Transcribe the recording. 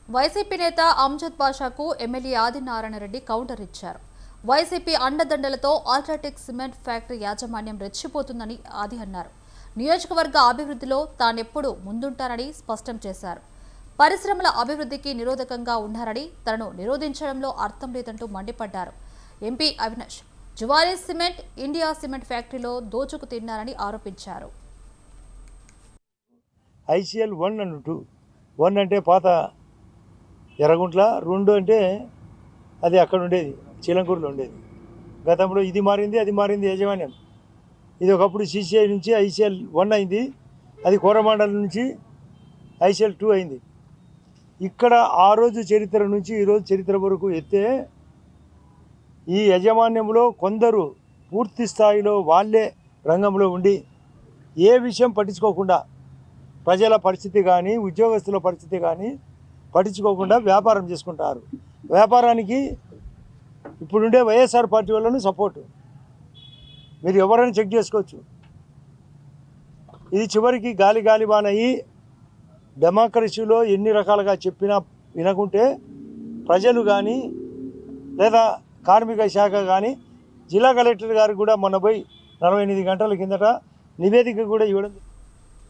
YCP నేత Amjad బాషాకు MLA Adinarayana Reddy counter ఇచ్చారు. YCP అండదండలతో అల్ట్రాటెక్ సిమెంట్ ఫ్యాక్టరీ యాజమాన్యం రెచ్చిపోతుందని ఆది అన్నారు. నియోజకవర్గ అభివృద్ధిలో తానెప్పుడు ముందుంటారని స్పష్టం చేశారు. పరిశ్రమల అభివృద్ధికి నిరోధకంగా ఉన్నారని, తనను నిరోధించడంలో అర్థం లేదంటూ మండిపడ్డారు. MP Avinash Zuari cement, India cement ఫ్యాక్టరీలో దోచుకు తిన్నారని ఆరోపించారు. ICL 1 and 2, 1 అంటే పాత ఎర్రగుంట్ల, 2 అంటే అది అక్కడ ఉండేది, చిలంకూరులో ఉండేది. గతంలో ఇది మారింది, అది మారింది యాజమాన్యం. ఇది ఒకప్పుడు CCI నుంచి ICL 1 అయింది, అది కోరమాండల్ నుంచి ICL 2 అయింది. ఇక్కడ ఆ రోజు చరిత్ర నుంచి ఈరోజు చరిత్ర వరకు ఎత్తే ఈ యాజమాన్యంలో కొందరు పూర్తి స్థాయిలో వాళ్ళే రంగంలో ఉండి ఏ విషయం పట్టించుకోకుండా, ప్రజల పరిస్థితి కానీ ఉద్యోగస్తుల పరిస్థితి కానీ పట్టించుకోకుండా వ్యాపారం చేసుకుంటారు. వ్యాపారానికి ఇప్పుడుండే వైఎస్ఆర్ పార్టీ వాళ్ళను సపోర్టు మీరు ఎవరైనా చెక్ చేసుకోవచ్చు. ఇది చివరికి గాలి బానయ్యి డెమోక్రసీలో ఎన్ని రకాలుగా చెప్పినా వినకుంటే ప్రజలు కానీ లేదా కార్మిక శాఖ కానీ జిల్లా కలెక్టర్ గారికి కూడా మొన్న పోయి 48 గంటల కిందట నివేదిక కూడా ఇవ్వడం